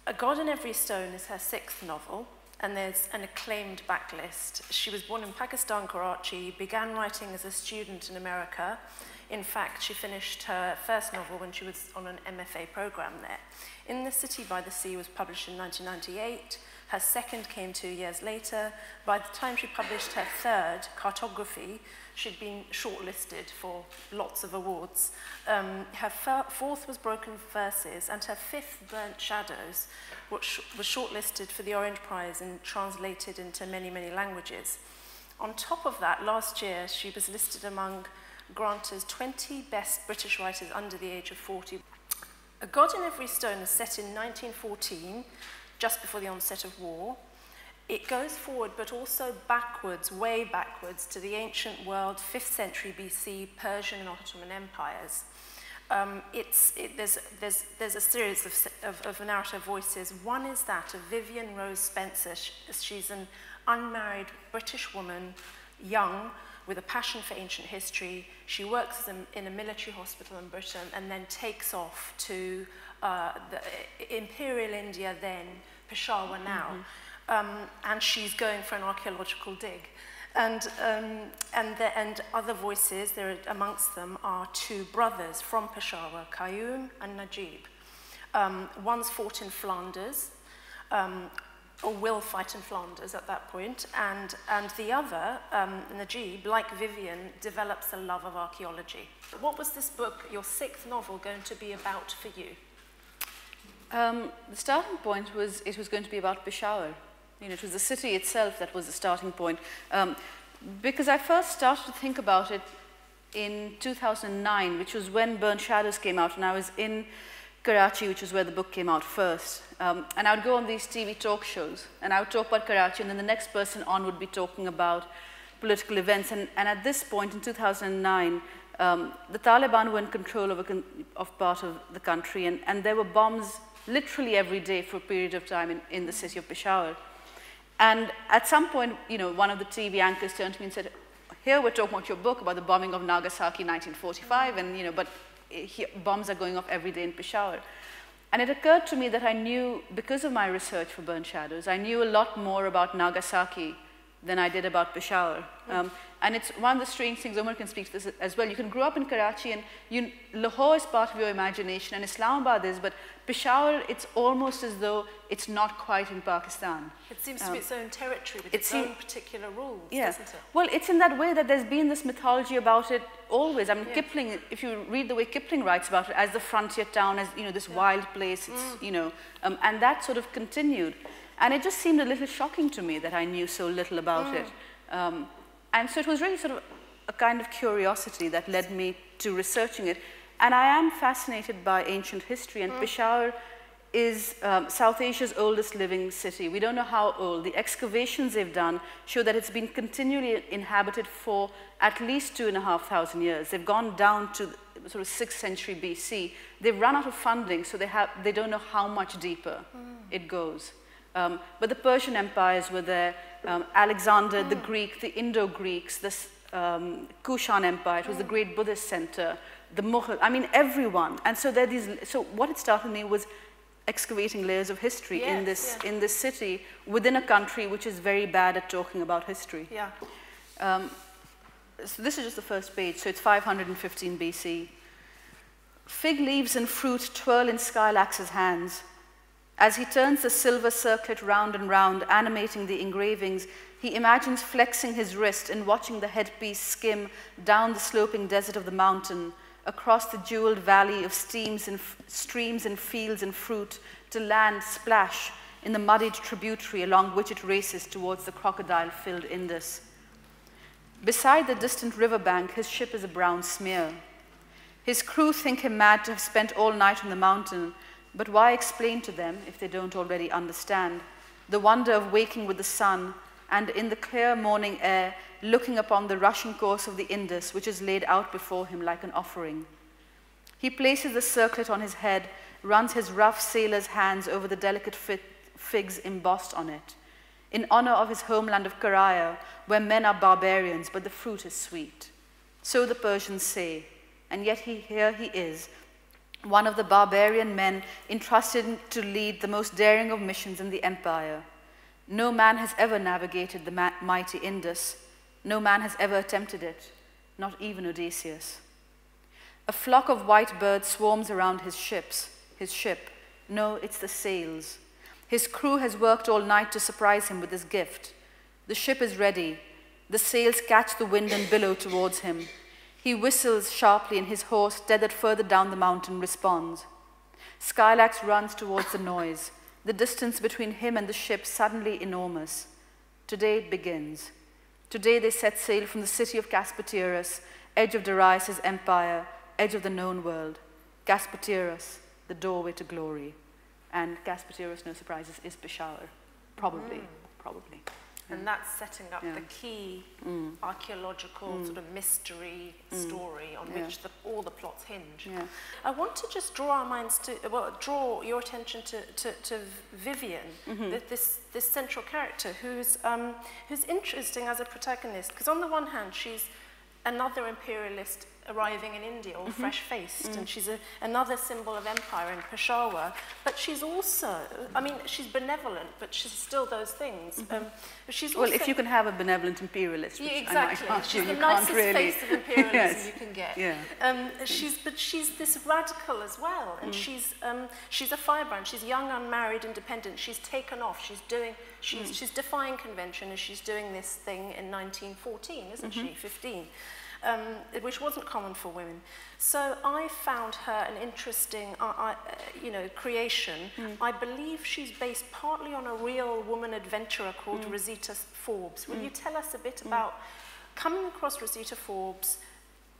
A God in Every Stone is her 6th novel, and there's an acclaimed backlist. She was born in Pakistan, Karachi, began writing as a student in America. In fact, she finished her first novel when she was on an MFA program there. In the City by the Sea was published in 1998. Her second came 2 years later. By the time she published her third, Cartography, she'd been shortlisted for lots of awards. Her fourth was Broken Verses, and her fifth, Burnt Shadows, which was shortlisted for the Orange Prize and translated into many, many languages. On top of that, last year, she was listed among Granta's 20 best British writers under the age of 40. A God in Every Stone is set in 1914, just before the onset of war. It goes forward, but also backwards, way backwards, to the ancient world, 5th century BC, Persian and Ottoman empires. There's a series of narrative voices. One is that of Vivian Rose Spencer. She's an unmarried British woman, young, with a passion for ancient history. She works in a military hospital in Britain and then takes off to the Imperial India then, Peshawar now. And she's going for an archaeological dig. And other voices, amongst them are 2 brothers from Peshawar, Qayyum and Najib. One's fought in Flanders, or will fight in Flanders at that point, and the other, Najib, like Vivian, develops a love of archaeology. What was this book, your 6th novel, going to be about for you? The starting point was, it was going to be about Peshawar. You know, it was the city itself that was the starting point. Because I first started to think about it in 2009, which was when Burnt Shadows came out, and I was in Karachi, which is where the book came out first. And I would go on these TV talk shows, and I would talk about Karachi, and then the next person on would be talking about political events. And at this point, in 2009, the Taliban were in control of part of the country, and there were bombs literally every day for a period of time in the city of Peshawar. And at some point, you know, one of the TV anchors turned to me and said, here we're talking about your book about the bombing of Nagasaki in 1945, and, you know, but bombs are going off every day in Peshawar. And it occurred to me that I knew, because of my research for Burnt Shadows, I knew a lot more about Nagasaki than I did about Peshawar. And it's one of the strange things, Omar can speak to this as well. You can grow up in Karachi, and Lahore is part of your imagination, and Islamabad is, but Peshawar, it's almost as though it's not quite in Pakistan. It seems to be its own territory with its own particular rules, doesn't it? Well, it's in that way that there's been this mythology about it always. I mean, Kipling, if you read the way Kipling writes about it, as the frontier town, as, you know, this wild place, it's, you know, and that sort of continued. And it just seemed a little shocking to me that I knew so little about it. And so it was really sort of a kind of curiosity that led me to researching it. And I am fascinated by ancient history, and Peshawar is South Asia's oldest living city. We don't know how old. The excavations they've done show that it's been continually inhabited for at least 2,500 years. They've gone down to sort of 6th century BC. They've run out of funding, so they don't know how much deeper it goes. But the Persian empires were there, Alexander the Greek, the Indo-Greeks, the Kushan Empire, it was the great Buddhist center, the Mughal, I mean, everyone. And so there are these, so what it started me was excavating layers of history in this city within a country which is very bad at talking about history. So this is just the first page, so it's 515 BC. Fig leaves and fruit twirl in Skylax's hands. As he turns the silver circlet round and round, animating the engravings, he imagines flexing his wrist and watching the headpiece skim down the sloping desert of the mountain, across the jeweled valley of streams and fields and fruit, to land splash in the muddied tributary along which it races towards the crocodile-filled Indus. Beside the distant riverbank, his ship is a brown smear. His crew think him mad to have spent all night on the mountain, but why explain to them, if they don't already understand, the wonder of waking with the sun and in the clear morning air, looking upon the rushing course of the Indus, which is laid out before him like an offering. He places the circlet on his head, runs his rough sailor's hands over the delicate figs embossed on it, in honor of his homeland of Karaya, where men are barbarians, but the fruit is sweet. So the Persians say, and yet here he is, one of the barbarian men entrusted to lead the most daring of missions in the empire. No man has ever navigated the mighty Indus. No man has ever attempted it, not even Odysseus. A flock of white birds swarms around his ship. No, it's the sails. His crew has worked all night to surprise him with this gift. The ship is ready. The sails catch the wind and billow towards him. He whistles sharply and his horse, tethered further down the mountain, responds. Skylax runs towards the noise. The distance between him and the ship suddenly enormous. Today it begins. Today they set sail from the city of Caspaterus, edge of Darius' empire, edge of the known world. Caspaterus, the doorway to glory. And Caspaterus, no surprises, is Peshawar. Probably. And that's setting up the key archaeological sort of mystery story on which all the plots hinge. Yeah. I want to just draw our minds to, draw your attention to Vivian, this central character who's interesting as a protagonist, because on the one hand she's another imperialist arriving in India, all fresh-faced, and she's another symbol of empire in Peshawar. But she's also, I mean, she's benevolent, but she's still those things. But she's also, well, if you can have a benevolent imperialist, which exactly, she's the nicest face of imperialism you can get. Yeah. But she's this radical as well, and she's a firebrand. She's young, unmarried, independent. She's taken off. She's defying convention, and she's doing this thing in 1914, isn't she? 15. Which wasn't common for women. So I found her an interesting, creation. I believe she's based partly on a real woman adventurer called Rosita Forbes. Will you tell us a bit about coming across Rosita Forbes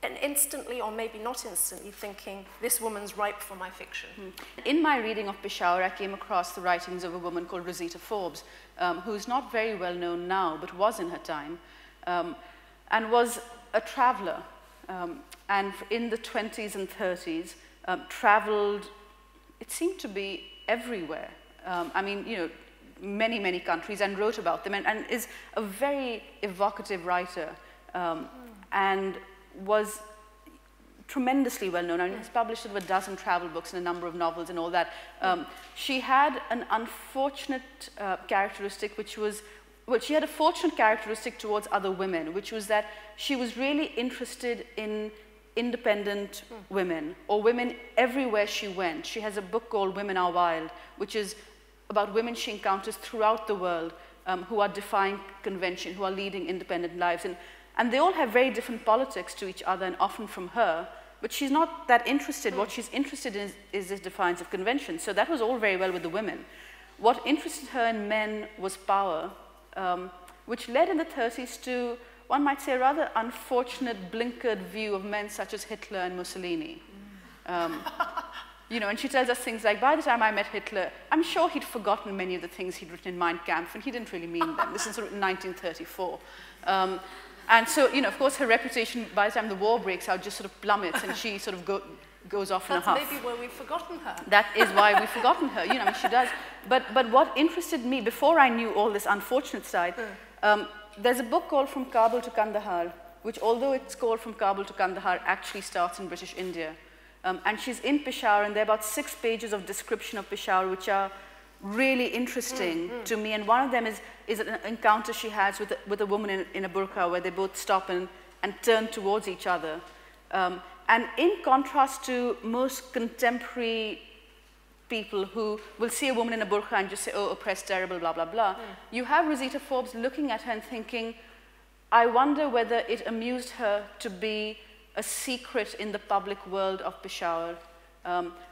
and instantly, or maybe not instantly, thinking, this woman's ripe for my fiction? In my reading of Peshawar, I came across the writings of a woman called Rosita Forbes, who's not very well known now, but was in her time, and was a traveler, and in the 20s and 30s, traveled, it seemed to be everywhere. I mean, many, many countries, and wrote about them, and is a very evocative writer, and was tremendously well known. I mean, he's published over a dozen travel books and a number of novels and all that. She had an unfortunate characteristic, which was, well, she had a fortunate characteristic towards other women, which was that she was really interested in independent women, or women everywhere she went. She has a book called Women Are Wild, which is about women she encounters throughout the world who are defying convention, who are leading independent lives. And they all have very different politics to each other, and often from her, but she's not that interested. What she's interested in is this defiance of convention. So that was all very well with the women. What interested her in men was power, which led in the 30s to, one might say, a rather unfortunate blinkered view of men such as Hitler and Mussolini. And she tells us things like, by the time I met Hitler, I'm sure he'd forgotten many of the things he'd written in Mein Kampf, and he didn't really mean them. This is sort of 1934. And so, of course, her reputation, by the time the war breaks out, just sort of plummets, and she sort of goes off in a huff. That's maybe why we've forgotten her. That is why we've forgotten her. I mean, she does. But what interested me, before I knew all this unfortunate side, there's a book called From Kabul to Kandahar, which, although it's called From Kabul to Kandahar, actually starts in British India. And she's in Peshawar, and there are about 6 pages of description of Peshawar, which are really interesting to me. And one of them is an encounter she has with a woman in a burqa, where they both stop and turn towards each other. And in contrast to most contemporary people who will see a woman in a burqa and just say, oh, oppressed, terrible, blah, blah, blah, you have Rosita Forbes looking at her and thinking, I wonder whether it amused her to be a secret in the public world of Peshawar.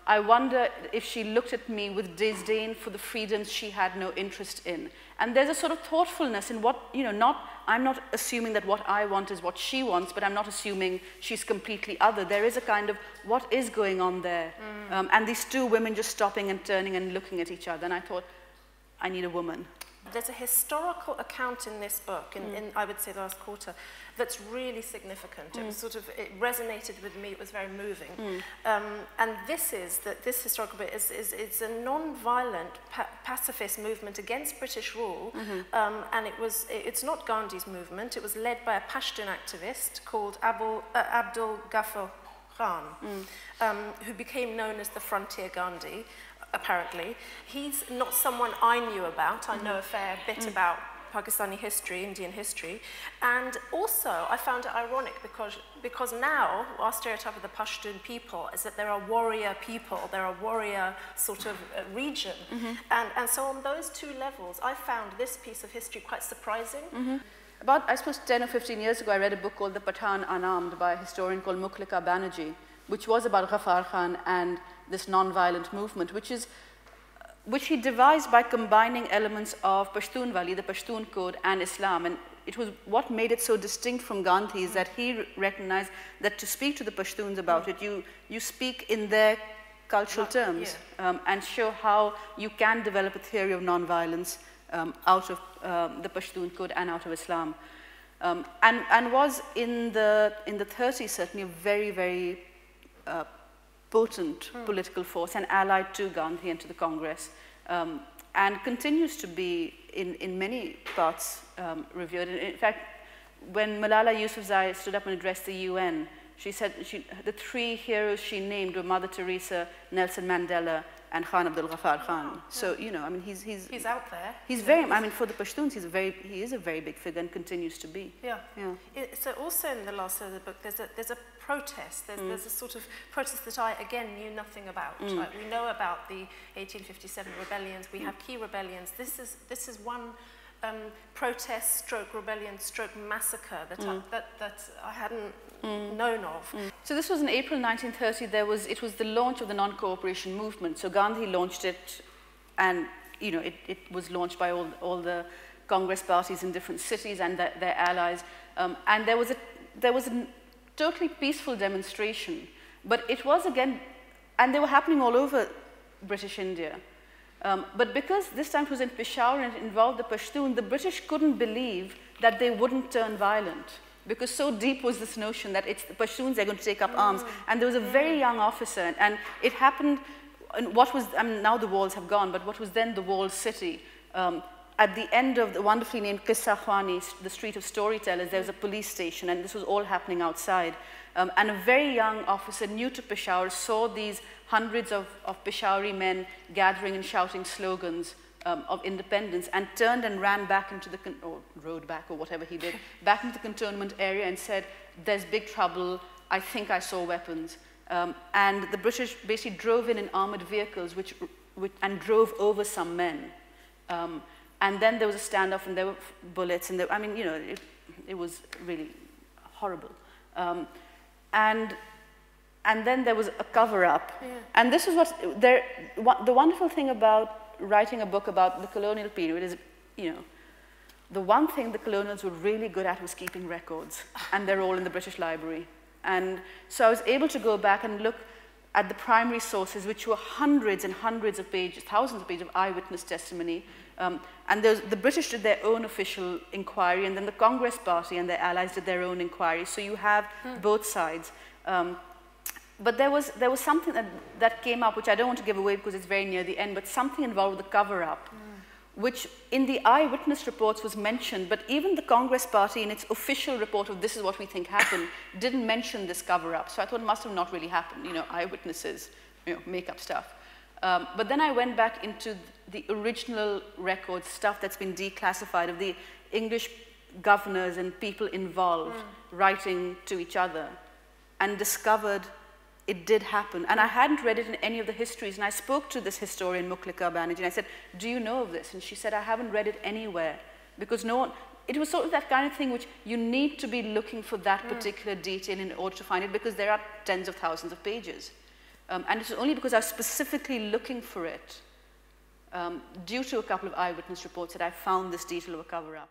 I wonder if she looked at me with disdain for the freedoms she had no interest in. And there's a sort of thoughtfulness in what, I'm not assuming that what I want is what she wants, but I'm not assuming she's completely other. There is a kind of, what is going on there? And these 2 women just stopping and turning and looking at each other. And I thought, I need a woman. There's a historical account in this book, in I would say the last quarter, that's really significant. It was it resonated with me, it was very moving. And this historical bit is a non-violent pacifist movement against British rule, and it's not Gandhi's movement. It was led by a Pashtun activist called Abdul Ghaffar Khan, who became known as the Frontier Gandhi, apparently. He's not someone I knew about. I know a fair bit about Pakistani history, Indian history, and also I found it ironic because now our stereotype of the Pashtun people is that they're a warrior people, they're a warrior sort of region, and so on those two levels I found this piece of history quite surprising. About, I suppose, 10 or 15 years ago, I read a book called The Pathan Unarmed by a historian called Muklika Banerjee, which was about Ghaffar Khan and this non-violent movement, which he devised by combining elements of Pashtunwali, the Pashtun code, and Islam. And it was what made it so distinct from Gandhi is that he recognized that to speak to the Pashtuns about it, you speak in their cultural terms and show how you can develop a theory of non-violence out of the Pashtun code and out of Islam. And was in the 30s certainly a very, very potent political force and allied to Gandhi and to the Congress, and continues to be in many parts revered. In fact, when Malala Yousafzai stood up and addressed the UN, she said the three heroes she named were Mother Teresa, Nelson Mandela, and Khan Abdul Ghaffar Khan. So, you know, I mean, he's out there. He's very, I mean, for the Pashtuns, he is a very big figure and continues to be. Yeah. So also in the last of the book, there's a protest. There's a sort of protest that I, again, knew nothing about. We know about the 1857 rebellions. We have key rebellions. This is one protest, stroke rebellion, stroke massacre that I hadn't known of. So this was in April 1930. It was the launch of the non-cooperation movement. So Gandhi launched it, and you know it was launched by all the Congress parties in different cities and their allies. And there was a totally peaceful demonstration, but it was again, and they were happening all over British India. But because this time it was in Peshawar and it involved the Pashtun, the British couldn't believe that they wouldn't turn violent, because so deep was this notion that it's the Pashtuns, they're going to take up arms. And there was a very young officer, and it happened in what was, I mean, now the walls have gone, but what was then the walled city. At the end of the wonderfully named Qissa Khwani, the street of storytellers, there was a police station, and this was all happening outside. And a very young officer new to Peshawar saw these hundreds of Peshawari men gathering and shouting slogans of independence, and turned and ran back into the, or rode back or whatever he did, back into the cantonment area and said, "There's big trouble, I think I saw weapons." And the British basically drove in armored vehicles and drove over some men. And then there was a standoff and there were bullets, and I mean, you know, it was really horrible. And then there was a cover-up. And this is the wonderful thing about writing a book about the colonial period is, you know, the one thing the colonials were really good at was keeping records, and they're all in the British Library. And so I was able to go back and look at the primary sources, which were hundreds and hundreds of pages, thousands of pages of eyewitness testimony. And the British did their own official inquiry, and then the Congress Party and their allies did their own inquiry. So you have both sides. But there was something that came up, which I don't want to give away because it's very near the end, but something involved with the cover-up, which in the eyewitness reports was mentioned, but even the Congress Party in its official report of this is what we think happened, didn't mention this cover-up. So I thought it must have not really happened, you know, eyewitnesses, you know, make up stuff. But then I went back into the original records, stuff that's been declassified, of the English governors and people involved writing to each other, and discovered it did happen. And I hadn't read it in any of the histories, and I spoke to this historian, Muklika Banerjee, and I said, "Do you know of this?" And she said, "I haven't read it anywhere," because no one, it was sort of that kind of thing which you need to be looking for that particular detail in order to find it, because there are tens of thousands of pages. And it's only because I was specifically looking for it, due to a couple of eyewitness reports, that I found this detail of a cover-up.